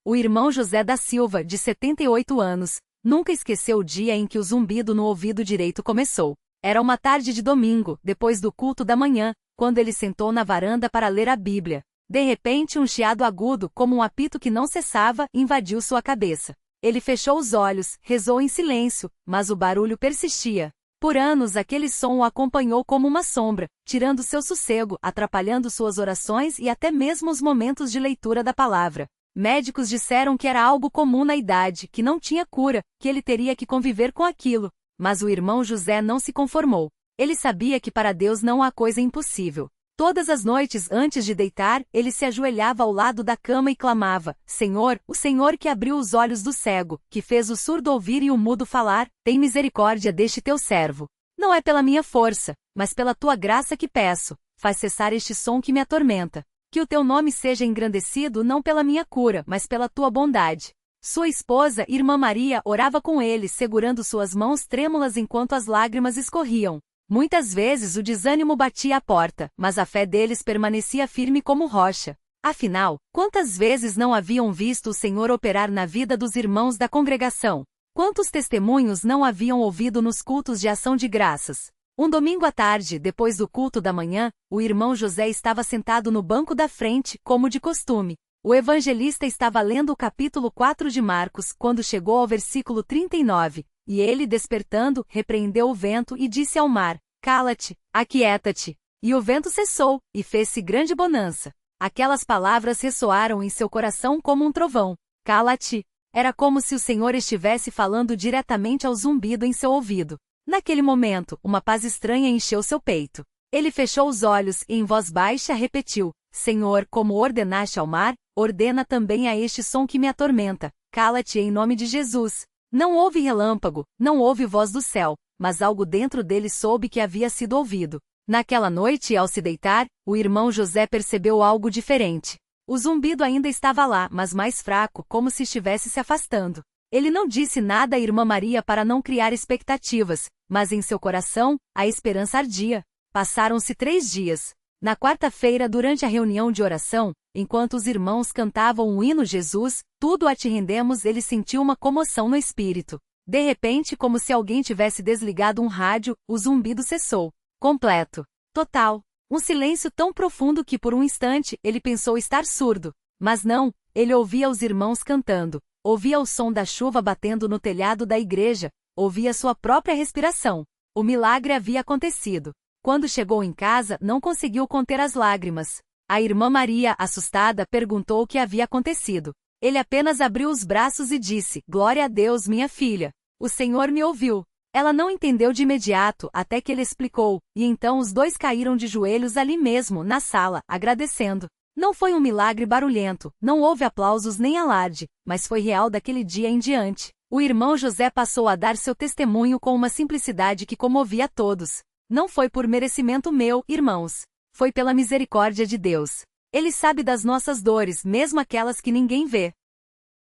O irmão José da Silva, de 78 anos, nunca esqueceu o dia em que o zumbido no ouvido direito começou. Era uma tarde de domingo, depois do culto da manhã, quando ele sentou na varanda para ler a Bíblia. De repente, um chiado agudo, como um apito que não cessava, invadiu sua cabeça. Ele fechou os olhos, rezou em silêncio, mas o barulho persistia. Por anos aquele som o acompanhou como uma sombra, tirando seu sossego, atrapalhando suas orações e até mesmo os momentos de leitura da palavra. Médicos disseram que era algo comum na idade, que não tinha cura, que ele teria que conviver com aquilo. Mas o irmão José não se conformou. Ele sabia que para Deus não há coisa impossível. Todas as noites antes de deitar, ele se ajoelhava ao lado da cama e clamava: Senhor, o Senhor que abriu os olhos do cego, que fez o surdo ouvir e o mudo falar, tem misericórdia deste teu servo. Não é pela minha força, mas pela tua graça que peço, faz cessar este som que me atormenta. Que o teu nome seja engrandecido não pela minha cura, mas pela tua bondade. Sua esposa, Irmã Maria, orava com ele, segurando suas mãos trêmulas enquanto as lágrimas escorriam. Muitas vezes o desânimo batia à porta, mas a fé deles permanecia firme como rocha. Afinal, quantas vezes não haviam visto o Senhor operar na vida dos irmãos da congregação? Quantos testemunhos não haviam ouvido nos cultos de ação de graças? Um domingo à tarde, depois do culto da manhã, o irmão José estava sentado no banco da frente, como de costume. O evangelista estava lendo o capítulo 4 de Marcos, quando chegou ao versículo 39, e ele, despertando, repreendeu o vento e disse ao mar: Cala-te, aquieta-te. E o vento cessou, e fez-se grande bonança. Aquelas palavras ressoaram em seu coração como um trovão. Cala-te. Era como se o Senhor estivesse falando diretamente ao zumbido em seu ouvido. Naquele momento, uma paz estranha encheu seu peito. Ele fechou os olhos e em voz baixa repetiu: Senhor, como ordenaste ao mar, ordena também a este som que me atormenta. Cala-te em nome de Jesus. Não houve relâmpago, não houve voz do céu, mas algo dentro dele soube que havia sido ouvido. Naquela noite, ao se deitar, o irmão José percebeu algo diferente. O zumbido ainda estava lá, mas mais fraco, como se estivesse se afastando. Ele não disse nada à irmã Maria para não criar expectativas, mas em seu coração, a esperança ardia. Passaram-se 3 dias. Na quarta-feira, durante a reunião de oração, enquanto os irmãos cantavam o hino Jesus, tudo a te rendemos, ele sentiu uma comoção no espírito. De repente, como se alguém tivesse desligado um rádio, o zumbido cessou. Completo. Total. Um silêncio tão profundo que por um instante ele pensou estar surdo. Mas não, ele ouvia os irmãos cantando. Ouvia o som da chuva batendo no telhado da igreja, ouvia sua própria respiração. O milagre havia acontecido. Quando chegou em casa, não conseguiu conter as lágrimas. A irmã Maria, assustada, perguntou o que havia acontecido. Ele apenas abriu os braços e disse: Glória a Deus, minha filha. O Senhor me ouviu. Ela não entendeu de imediato, até que ele explicou, e então os dois caíram de joelhos ali mesmo, na sala, agradecendo. Não foi um milagre barulhento, não houve aplausos nem alarde, mas foi real daquele dia em diante. O irmão José passou a dar seu testemunho com uma simplicidade que comovia a todos. Não foi por merecimento meu, irmãos. Foi pela misericórdia de Deus. Ele sabe das nossas dores, mesmo aquelas que ninguém vê.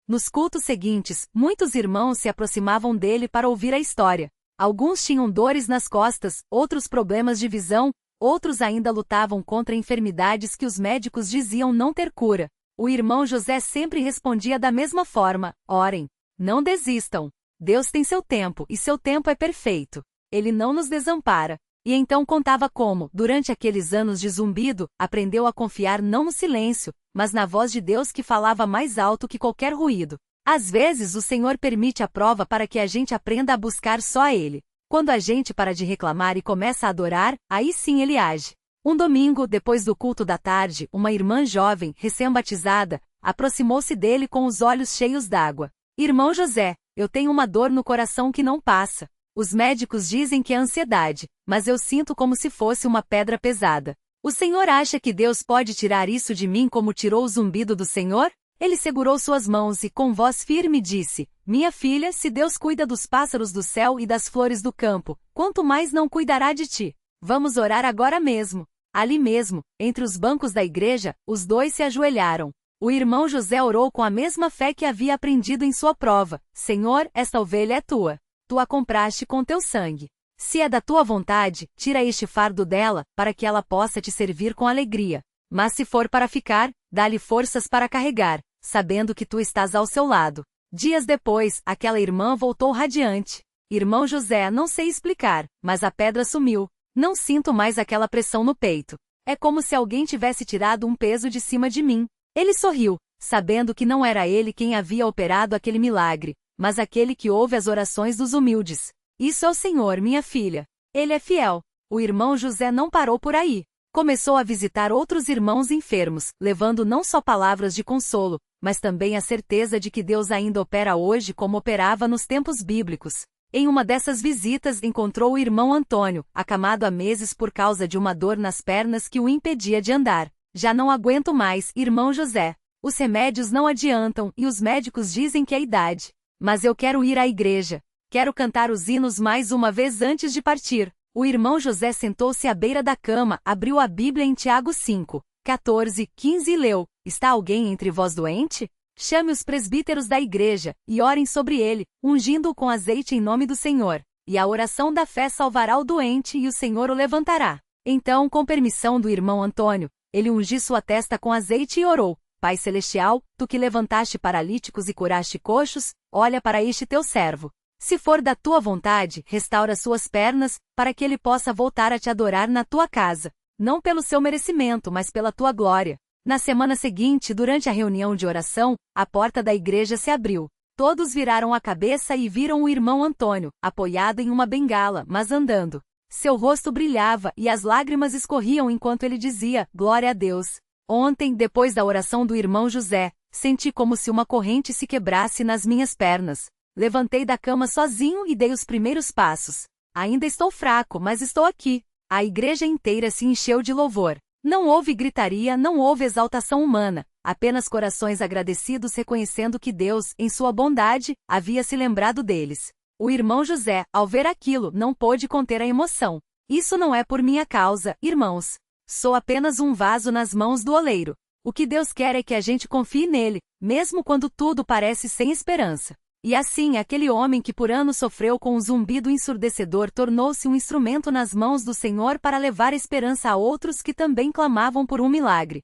Nos cultos seguintes, muitos irmãos se aproximavam dele para ouvir a história. Alguns tinham dores nas costas, outros problemas de visão, outros ainda lutavam contra enfermidades que os médicos diziam não ter cura. O irmão José sempre respondia da mesma forma: orem. Não desistam. Deus tem seu tempo, e seu tempo é perfeito. Ele não nos desampara. E então contava como, durante aqueles anos de zumbido, aprendeu a confiar não no silêncio, mas na voz de Deus que falava mais alto que qualquer ruído. Às vezes o Senhor permite a prova para que a gente aprenda a buscar só a Ele. Quando a gente para de reclamar e começa a adorar, aí sim Ele age. Um domingo, depois do culto da tarde, uma irmã jovem, recém-batizada, aproximou-se dele com os olhos cheios d'água. Irmão José, eu tenho uma dor no coração que não passa. Os médicos dizem que é ansiedade, mas eu sinto como se fosse uma pedra pesada. O Senhor acha que Deus pode tirar isso de mim como tirou o zumbido do Senhor? Ele segurou suas mãos e com voz firme disse: Minha filha, se Deus cuida dos pássaros do céu e das flores do campo, quanto mais não cuidará de ti? Vamos orar agora mesmo. Ali mesmo, entre os bancos da igreja, os dois se ajoelharam. O irmão José orou com a mesma fé que havia aprendido em sua prova: Senhor, esta ovelha é tua. Tu a compraste com teu sangue. Se é da tua vontade, tira este fardo dela, para que ela possa te servir com alegria. Mas se for para ficar, dá-lhe forças para carregar. sabendo que tu estás ao seu lado. Dias depois, aquela irmã voltou radiante. Irmão José, não sei explicar, mas a pedra sumiu. Não sinto mais aquela pressão no peito. É como se alguém tivesse tirado um peso de cima de mim. Ele sorriu, sabendo que não era ele quem havia operado aquele milagre, mas aquele que ouve as orações dos humildes. Isso é o Senhor, minha filha. Ele é fiel. O irmão José não parou por aí. Começou a visitar outros irmãos enfermos, levando não só palavras de consolo, mas também a certeza de que Deus ainda opera hoje como operava nos tempos bíblicos. Em uma dessas visitas encontrou o irmão Antônio, acamado há meses por causa de uma dor nas pernas que o impedia de andar. Já não aguento mais, irmão José. Os remédios não adiantam e os médicos dizem que é a idade. Mas eu quero ir à igreja. Quero cantar os hinos mais uma vez antes de partir. O irmão José sentou-se à beira da cama, abriu a Bíblia em Tiago 5, 14, 15 e leu: Está alguém entre vós doente? Chame os presbíteros da igreja, e orem sobre ele, ungindo-o com azeite em nome do Senhor. E a oração da fé salvará o doente e o Senhor o levantará. Então, com permissão do irmão Antônio, ele ungiu sua testa com azeite e orou: Pai Celestial, tu que levantaste paralíticos e curaste coxos, olha para este teu servo. Se for da tua vontade, restaura suas pernas, para que ele possa voltar a te adorar na tua casa, não pelo seu merecimento, mas pela tua glória. Na semana seguinte, durante a reunião de oração, a porta da igreja se abriu. Todos viraram a cabeça e viram o irmão Antônio, apoiado em uma bengala, mas andando. Seu rosto brilhava e as lágrimas escorriam enquanto ele dizia: Glória a Deus. Ontem, depois da oração do irmão José, senti como se uma corrente se quebrasse nas minhas pernas. Levantei da cama sozinho e dei os primeiros passos. Ainda estou fraco, mas estou aqui. A igreja inteira se encheu de louvor. Não houve gritaria, não houve exaltação humana, apenas corações agradecidos reconhecendo que Deus, em sua bondade, havia se lembrado deles. O irmão José, ao ver aquilo, não pôde conter a emoção. Isso não é por minha causa, irmãos. Sou apenas um vaso nas mãos do oleiro. O que Deus quer é que a gente confie nele, mesmo quando tudo parece sem esperança. E assim, aquele homem que por anos sofreu com um zumbido ensurdecedor tornou-se um instrumento nas mãos do Senhor para levar esperança a outros que também clamavam por um milagre.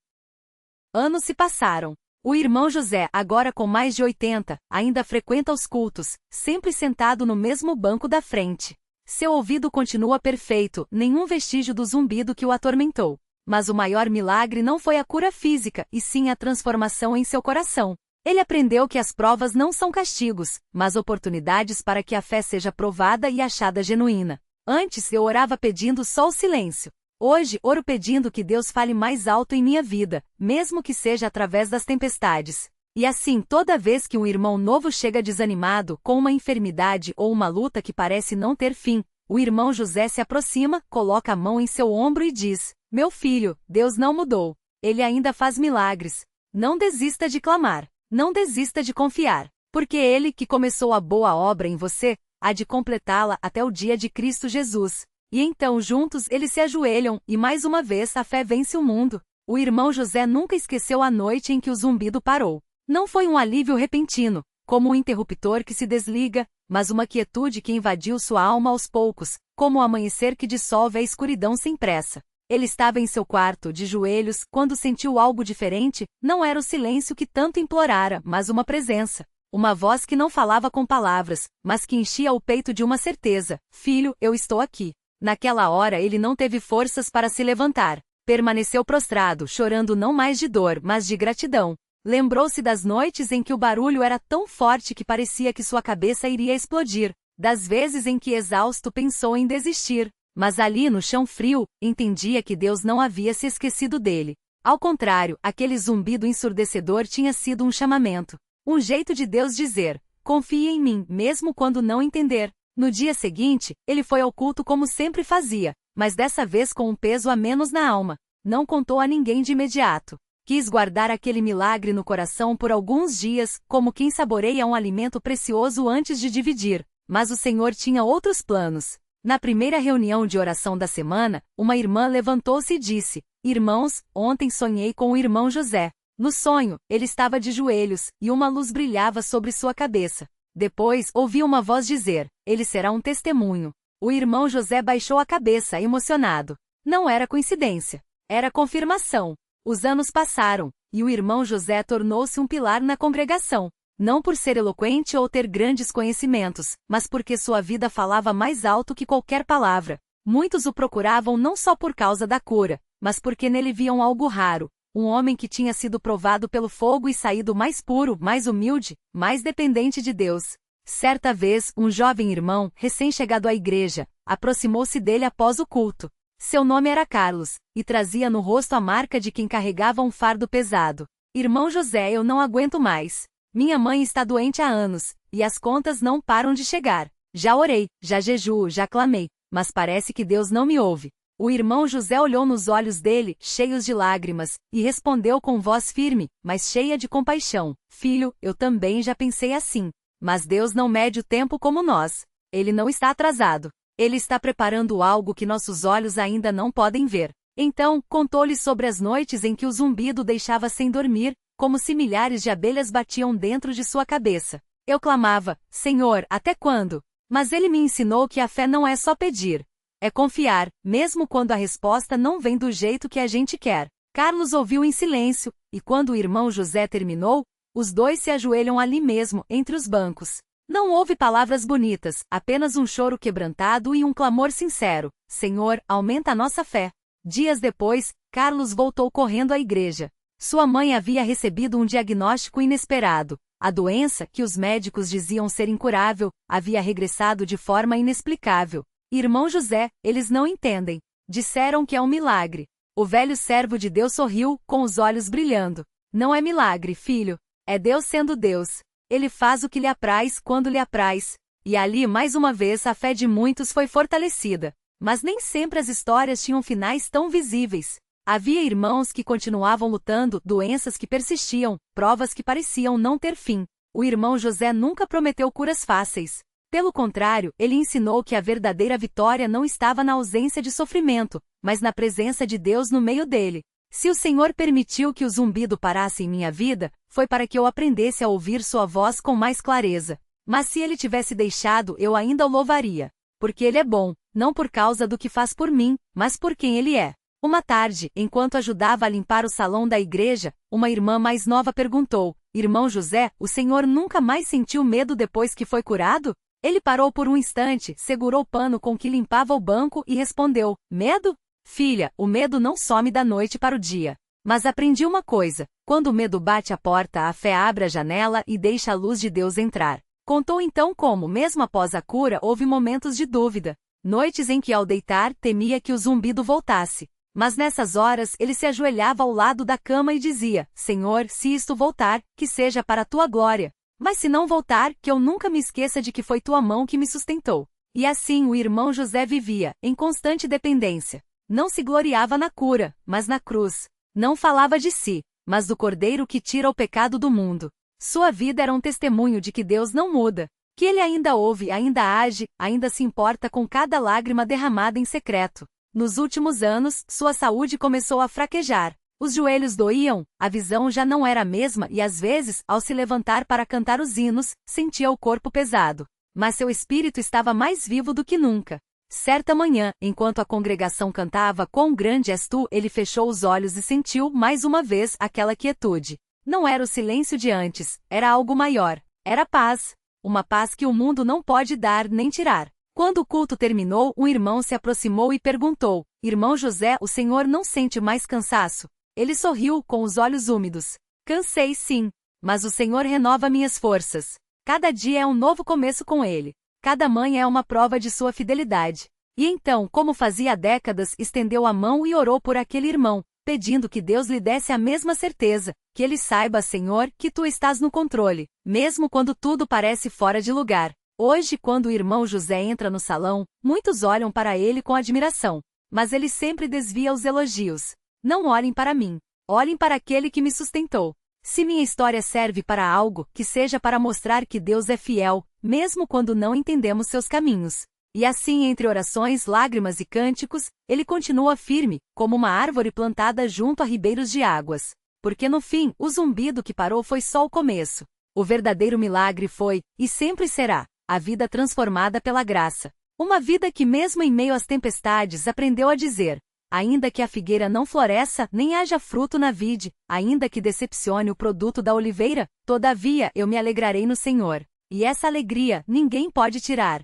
Anos se passaram. O irmão José, agora com mais de 80, ainda frequenta os cultos, sempre sentado no mesmo banco da frente. Seu ouvido continua perfeito, nenhum vestígio do zumbido que o atormentou. Mas o maior milagre não foi a cura física, e sim a transformação em seu coração. Ele aprendeu que as provas não são castigos, mas oportunidades para que a fé seja provada e achada genuína. Antes eu orava pedindo só o silêncio. Hoje oro pedindo que Deus fale mais alto em minha vida, mesmo que seja através das tempestades. E assim, toda vez que um irmão novo chega desanimado, com uma enfermidade ou uma luta que parece não ter fim, o irmão José se aproxima, coloca a mão em seu ombro e diz: Meu filho, Deus não mudou. Ele ainda faz milagres. Não desista de clamar. Não desista de confiar, porque Ele que começou a boa obra em você, há de completá-la até o dia de Cristo Jesus. E então juntos eles se ajoelham, e mais uma vez a fé vence o mundo. O irmão José nunca esqueceu a noite em que o zumbido parou. Não foi um alívio repentino, como um interruptor que se desliga, mas uma quietude que invadiu sua alma aos poucos, como o amanhecer que dissolve a escuridão sem pressa. Ele estava em seu quarto, de joelhos, quando sentiu algo diferente. Não era o silêncio que tanto implorara, mas uma presença. Uma voz que não falava com palavras, mas que enchia o peito de uma certeza: Filho, eu estou aqui. Naquela hora ele não teve forças para se levantar. Permaneceu prostrado, chorando não mais de dor, mas de gratidão. Lembrou-se das noites em que o barulho era tão forte que parecia que sua cabeça iria explodir. Das vezes em que exausto pensou em desistir. Mas ali no chão frio, entendia que Deus não havia se esquecido dele. Ao contrário, aquele zumbido ensurdecedor tinha sido um chamamento. Um jeito de Deus dizer: confie em mim, mesmo quando não entender. No dia seguinte, ele foi ao culto como sempre fazia, mas dessa vez com um peso a menos na alma. Não contou a ninguém de imediato. Quis guardar aquele milagre no coração por alguns dias, como quem saboreia um alimento precioso antes de dividir. Mas o Senhor tinha outros planos. Na primeira reunião de oração da semana, uma irmã levantou-se e disse: Irmãos, ontem sonhei com o irmão José. No sonho, ele estava de joelhos, e uma luz brilhava sobre sua cabeça. Depois, ouvi uma voz dizer: Ele será um testemunho. O irmão José baixou a cabeça, emocionado. Não era coincidência. Era confirmação. Os anos passaram, e o irmão José tornou-se um pilar na congregação. Não por ser eloquente ou ter grandes conhecimentos, mas porque sua vida falava mais alto que qualquer palavra. Muitos o procuravam não só por causa da cura, mas porque nele viam algo raro, um homem que tinha sido provado pelo fogo e saído mais puro, mais humilde, mais dependente de Deus. Certa vez, um jovem irmão, recém-chegado à igreja, aproximou-se dele após o culto. Seu nome era Carlos, e trazia no rosto a marca de quem carregava um fardo pesado. Irmão José, eu não aguento mais. Minha mãe está doente há anos, e as contas não param de chegar. Já orei, já jejuo, já clamei, mas parece que Deus não me ouve. O irmão José olhou nos olhos dele, cheios de lágrimas, e respondeu com voz firme, mas cheia de compaixão: Filho, eu também já pensei assim. Mas Deus não mede o tempo como nós. Ele não está atrasado. Ele está preparando algo que nossos olhos ainda não podem ver. Então, contou-lhe sobre as noites em que o zumbido deixava sem dormir, como se milhares de abelhas batiam dentro de sua cabeça. Eu clamava: Senhor, até quando? Mas ele me ensinou que a fé não é só pedir. É confiar, mesmo quando a resposta não vem do jeito que a gente quer. Carlos ouviu em silêncio, e quando o irmão José terminou, os dois se ajoelham ali mesmo, entre os bancos. Não houve palavras bonitas, apenas um choro quebrantado e um clamor sincero: Senhor, aumenta a nossa fé. Dias depois, Carlos voltou correndo à igreja. Sua mãe havia recebido um diagnóstico inesperado. A doença, que os médicos diziam ser incurável, havia regressado de forma inexplicável. Irmão José, eles não entendem. Disseram que é um milagre. O velho servo de Deus sorriu, com os olhos brilhando. Não é milagre, filho. É Deus sendo Deus. Ele faz o que lhe apraz quando lhe apraz. E ali mais uma vez a fé de muitos foi fortalecida. Mas nem sempre as histórias tinham finais tão visíveis. Havia irmãos que continuavam lutando, doenças que persistiam, provas que pareciam não ter fim. O irmão José nunca prometeu curas fáceis. Pelo contrário, ele ensinou que a verdadeira vitória não estava na ausência de sofrimento, mas na presença de Deus no meio dele. Se o Senhor permitiu que o zumbido parasse em minha vida, foi para que eu aprendesse a ouvir sua voz com mais clareza. Mas se ele tivesse deixado, eu ainda o louvaria. Porque ele é bom, não por causa do que faz por mim, mas por quem ele é. Uma tarde, enquanto ajudava a limpar o salão da igreja, uma irmã mais nova perguntou: Irmão José, o senhor nunca mais sentiu medo depois que foi curado? Ele parou por um instante, segurou o pano com que limpava o banco e respondeu: Medo? Filha, o medo não some da noite para o dia. Mas aprendi uma coisa: quando o medo bate a porta, a fé abre a janela e deixa a luz de Deus entrar. Contou então como, mesmo após a cura, houve momentos de dúvida. Noites em que ao deitar temia que o zumbido voltasse. Mas nessas horas ele se ajoelhava ao lado da cama e dizia: Senhor, se isto voltar, que seja para a tua glória. Mas se não voltar, que eu nunca me esqueça de que foi tua mão que me sustentou. E assim o irmão José vivia, em constante dependência. Não se gloriava na cura, mas na cruz. Não falava de si, mas do Cordeiro que tira o pecado do mundo. Sua vida era um testemunho de que Deus não muda, que Ele ainda ouve, ainda age, ainda se importa com cada lágrima derramada em secreto. Nos últimos anos, sua saúde começou a fraquejar. Os joelhos doíam, a visão já não era a mesma e às vezes, ao se levantar para cantar os hinos, sentia o corpo pesado. Mas seu espírito estava mais vivo do que nunca. Certa manhã, enquanto a congregação cantava Quão grande és tu, ele fechou os olhos e sentiu, mais uma vez, aquela quietude. Não era o silêncio de antes, era algo maior. Era paz. Uma paz que o mundo não pode dar nem tirar. Quando o culto terminou, um irmão se aproximou e perguntou: Irmão José, o senhor não sente mais cansaço? Ele sorriu, com os olhos úmidos. Cansei sim, mas o Senhor renova minhas forças. Cada dia é um novo começo com Ele. Cada manhã é uma prova de sua fidelidade. E então, como fazia há décadas, estendeu a mão e orou por aquele irmão, pedindo que Deus lhe desse a mesma certeza, que ele saiba, Senhor, que tu estás no controle, mesmo quando tudo parece fora de lugar. Hoje, quando o irmão José entra no salão, muitos olham para ele com admiração, mas ele sempre desvia os elogios. Não olhem para mim, olhem para aquele que me sustentou. Se minha história serve para algo, que seja para mostrar que Deus é fiel, mesmo quando não entendemos seus caminhos. E assim, entre orações, lágrimas e cânticos, ele continua firme, como uma árvore plantada junto a ribeiros de águas. Porque no fim, o zumbido que parou foi só o começo. O verdadeiro milagre foi, e sempre será, a vida transformada pela graça. Uma vida que mesmo em meio às tempestades aprendeu a dizer: ainda que a figueira não floresça, nem haja fruto na vide, ainda que decepcione o produto da oliveira, todavia eu me alegrarei no Senhor. E essa alegria ninguém pode tirar.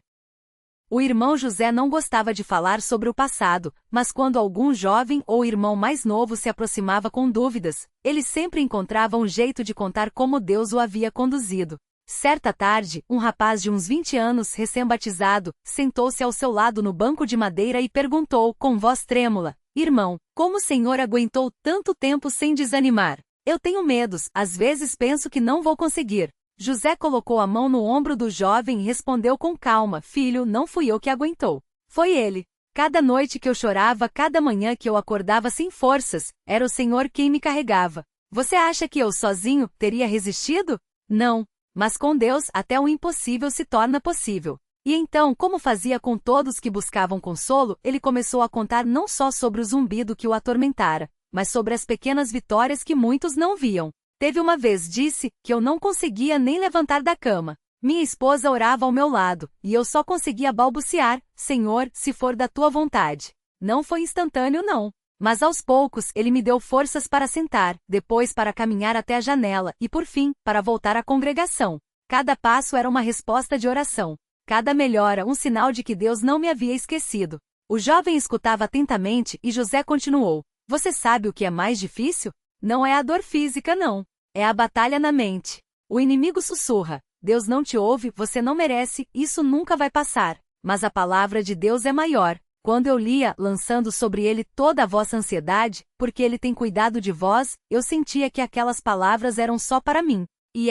O irmão José não gostava de falar sobre o passado, mas quando algum jovem ou irmão mais novo se aproximava com dúvidas, ele sempre encontrava um jeito de contar como Deus o havia conduzido. Certa tarde, um rapaz de uns 20 anos, recém-batizado, sentou-se ao seu lado no banco de madeira e perguntou, com voz trêmula: Irmão, como o senhor aguentou tanto tempo sem desanimar? Eu tenho medos, às vezes penso que não vou conseguir. José colocou a mão no ombro do jovem e respondeu com calma: Filho, não fui eu que aguentou. Foi ele. Cada noite que eu chorava, cada manhã que eu acordava sem forças, era o Senhor quem me carregava. Você acha que eu sozinho teria resistido? Não. Mas com Deus até o impossível se torna possível. E então, como fazia com todos que buscavam consolo, ele começou a contar não só sobre o zumbido que o atormentara, mas sobre as pequenas vitórias que muitos não viam. Teve uma vez, disse, que eu não conseguia nem levantar da cama. Minha esposa orava ao meu lado, e eu só conseguia balbuciar: Senhor, se for da tua vontade. Não foi instantâneo não. Mas aos poucos ele me deu forças para sentar, depois para caminhar até a janela e por fim, para voltar à congregação. Cada passo era uma resposta de oração. Cada melhora um sinal de que Deus não me havia esquecido. O jovem escutava atentamente e José continuou: Você sabe o que é mais difícil? Não é a dor física não. É a batalha na mente. O inimigo sussurra: Deus não te ouve, você não merece, isso nunca vai passar. Mas a palavra de Deus é maior. Quando eu lia, lançando sobre ele toda a vossa ansiedade, porque ele tem cuidado de vós, eu sentia que aquelas palavras eram só para mim. E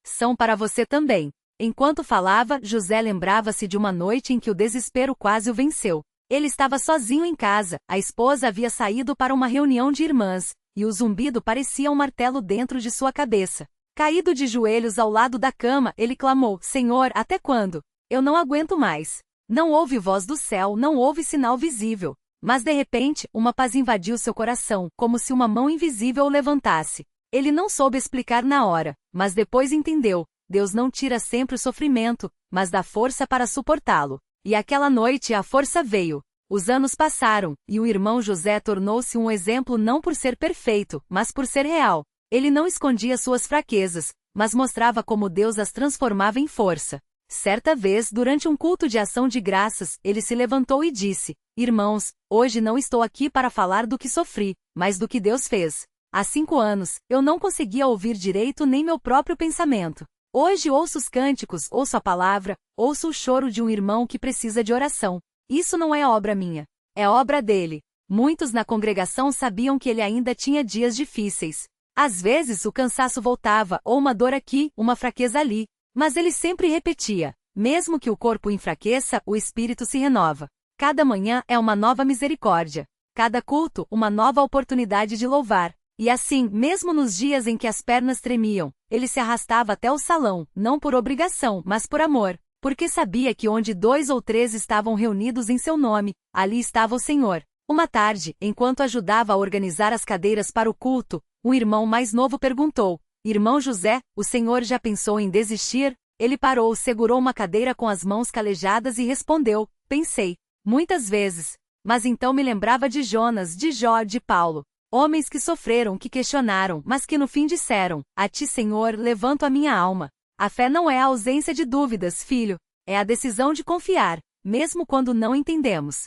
são para você também. Enquanto falava, José lembrava-se de uma noite em que o desespero quase o venceu. Ele estava sozinho em casa, a esposa havia saído para uma reunião de irmãs, e o zumbido parecia um martelo dentro de sua cabeça. Caído de joelhos ao lado da cama, ele clamou: Senhor, até quando? Eu não aguento mais. Não houve voz do céu, não houve sinal visível. Mas de repente, uma paz invadiu seu coração, como se uma mão invisível o levantasse. Ele não soube explicar na hora, mas depois entendeu. Deus não tira sempre o sofrimento, mas dá força para suportá-lo. E aquela noite a força veio. Os anos passaram, e o irmão José tornou-se um exemplo não por ser perfeito, mas por ser real. Ele não escondia suas fraquezas, mas mostrava como Deus as transformava em força. Certa vez, durante um culto de ação de graças, ele se levantou e disse: Irmãos, hoje não estou aqui para falar do que sofri, mas do que Deus fez. Há 5 anos, eu não conseguia ouvir direito nem meu próprio pensamento. Hoje ouço os cânticos, ouço a palavra, ouço o choro de um irmão que precisa de oração. Isso não é obra minha. É obra dele. Muitos na congregação sabiam que ele ainda tinha dias difíceis. Às vezes o cansaço voltava, ou uma dor aqui, uma fraqueza ali. Mas ele sempre repetia: mesmo que o corpo enfraqueça, o espírito se renova. Cada manhã é uma nova misericórdia. Cada culto, uma nova oportunidade de louvar. E assim, mesmo nos dias em que as pernas tremiam, ele se arrastava até o salão, não por obrigação, mas por amor. Porque sabia que onde 2 ou 3 estavam reunidos em seu nome, ali estava o Senhor. Uma tarde, enquanto ajudava a organizar as cadeiras para o culto, um irmão mais novo perguntou: Irmão José, o senhor já pensou em desistir? Ele parou, segurou uma cadeira com as mãos calejadas e respondeu: Pensei. Muitas vezes. Mas então me lembrava de Jonas, de Jó, de Paulo. Homens que sofreram, que questionaram, mas que no fim disseram: A ti, Senhor, levanto a minha alma. A fé não é a ausência de dúvidas, filho. É a decisão de confiar, mesmo quando não entendemos.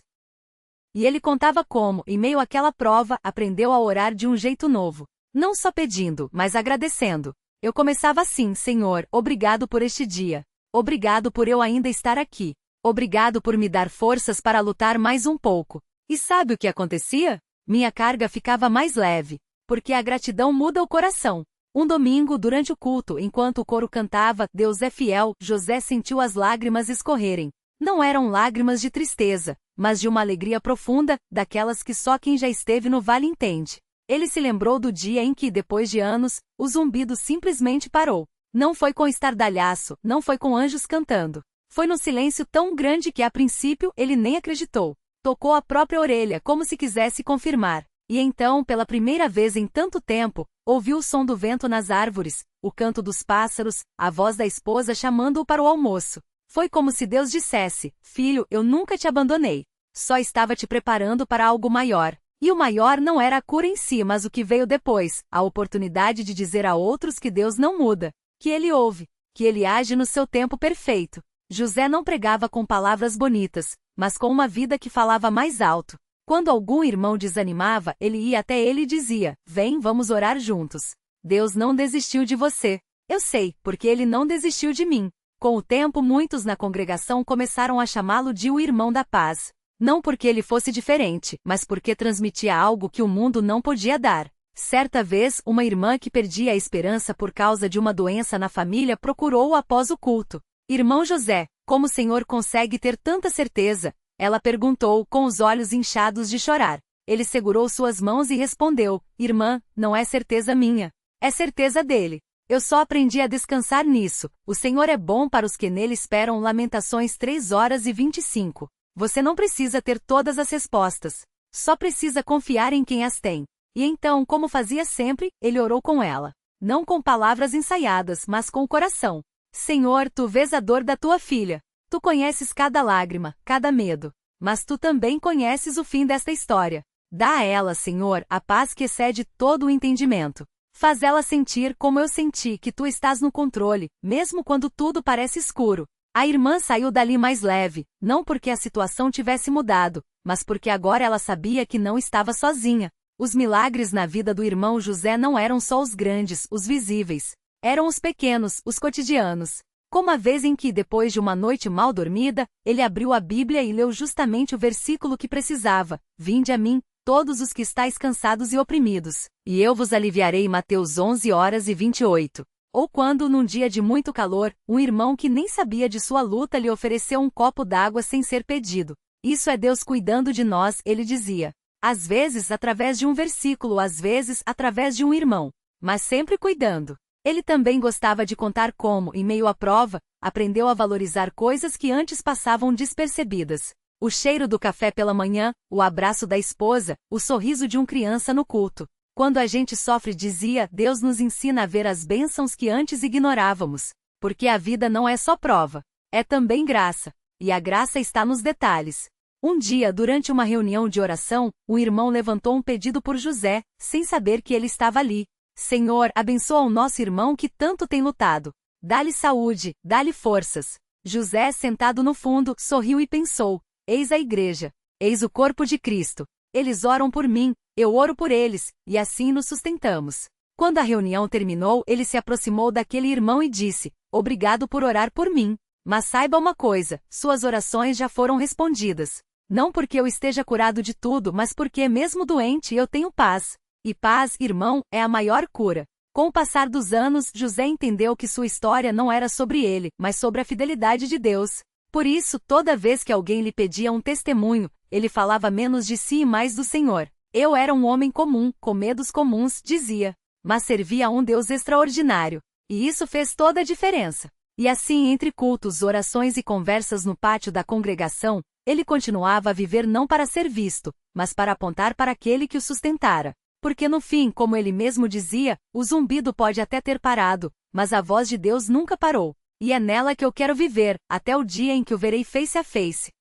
E ele contava como, em meio àquela prova, aprendeu a orar de um jeito novo. Não só pedindo, mas agradecendo. Eu começava assim: Senhor, obrigado por este dia. Obrigado por eu ainda estar aqui. Obrigado por me dar forças para lutar mais um pouco. E sabe o que acontecia? Minha carga ficava mais leve. Porque a gratidão muda o coração. Um domingo, durante o culto, enquanto o coro cantava Deus é fiel, José sentiu as lágrimas escorrerem. Não eram lágrimas de tristeza, mas de uma alegria profunda, daquelas que só quem já esteve no vale entende. Ele se lembrou do dia em que, depois de anos, o zumbido simplesmente parou. Não foi com estardalhaço, não foi com anjos cantando. Foi num silêncio tão grande que a princípio ele nem acreditou. Tocou a própria orelha como se quisesse confirmar. E então, pela primeira vez em tanto tempo, ouviu o som do vento nas árvores, o canto dos pássaros, a voz da esposa chamando-o para o almoço. Foi como se Deus dissesse: Filho, eu nunca te abandonei. Só estava te preparando para algo maior. E o maior não era a cura em si, mas o que veio depois, a oportunidade de dizer a outros que Deus não muda, que Ele ouve, que Ele age no seu tempo perfeito. José não pregava com palavras bonitas, mas com uma vida que falava mais alto. Quando algum irmão desanimava, ele ia até ele e dizia: vem, vamos orar juntos. Deus não desistiu de você. Eu sei, porque Ele não desistiu de mim. Com o tempo, muitos na congregação começaram a chamá-lo de o irmão da paz. Não porque ele fosse diferente, mas porque transmitia algo que o mundo não podia dar. Certa vez, uma irmã que perdia a esperança por causa de uma doença na família procurou-o após o culto. Irmão José, como o senhor consegue ter tanta certeza? Ela perguntou, com os olhos inchados de chorar. Ele segurou suas mãos e respondeu: irmã, não é certeza minha. É certeza dele. Eu só aprendi a descansar nisso. O Senhor é bom para os que nele esperam. Lamentações 3:25. Você não precisa ter todas as respostas. Só precisa confiar em quem as tem. E então, como fazia sempre, ele orou com ela. Não com palavras ensaiadas, mas com o coração. Senhor, tu vês a dor da tua filha. Tu conheces cada lágrima, cada medo. Mas tu também conheces o fim desta história. Dá a ela, Senhor, a paz que excede todo o entendimento. Faz ela sentir como eu senti, que tu estás no controle, mesmo quando tudo parece escuro. A irmã saiu dali mais leve, não porque a situação tivesse mudado, mas porque agora ela sabia que não estava sozinha. Os milagres na vida do irmão José não eram só os grandes, os visíveis. Eram os pequenos, os cotidianos. Como a vez em que, depois de uma noite mal dormida, ele abriu a Bíblia e leu justamente o versículo que precisava: vinde a mim, todos os que estáis cansados e oprimidos, e eu vos aliviarei. Mateus 11:28. Ou quando, num dia de muito calor, um irmão que nem sabia de sua luta lhe ofereceu um copo d'água sem ser pedido. Isso é Deus cuidando de nós, ele dizia. Às vezes através de um versículo, às vezes através de um irmão, mas sempre cuidando. Ele também gostava de contar como, em meio à prova, aprendeu a valorizar coisas que antes passavam despercebidas. O cheiro do café pela manhã, o abraço da esposa, o sorriso de uma criança no culto. Quando a gente sofre, dizia, Deus nos ensina a ver as bênçãos que antes ignorávamos. Porque a vida não é só prova, é também graça. E a graça está nos detalhes. Um dia, durante uma reunião de oração, um irmão levantou um pedido por José, sem saber que ele estava ali. Senhor, abençoa o nosso irmão que tanto tem lutado. Dá-lhe saúde, dá-lhe forças. José, sentado no fundo, sorriu e pensou: eis a igreja, eis o corpo de Cristo. Eles oram por mim, eu oro por eles, e assim nos sustentamos. Quando a reunião terminou, ele se aproximou daquele irmão e disse: obrigado por orar por mim. Mas saiba uma coisa, suas orações já foram respondidas. Não porque eu esteja curado de tudo, mas porque, mesmo doente, eu tenho paz. E paz, irmão, é a maior cura. Com o passar dos anos, José entendeu que sua história não era sobre ele, mas sobre a fidelidade de Deus. Por isso, toda vez que alguém lhe pedia um testemunho, ele falava menos de si e mais do Senhor. Eu era um homem comum, com medos comuns, dizia, mas servia a um Deus extraordinário. E isso fez toda a diferença. E assim, entre cultos, orações e conversas no pátio da congregação, ele continuava a viver não para ser visto, mas para apontar para aquele que o sustentara. Porque no fim, como ele mesmo dizia, o zumbido pode até ter parado, mas a voz de Deus nunca parou. E é nela que eu quero viver, até o dia em que o verei face a face.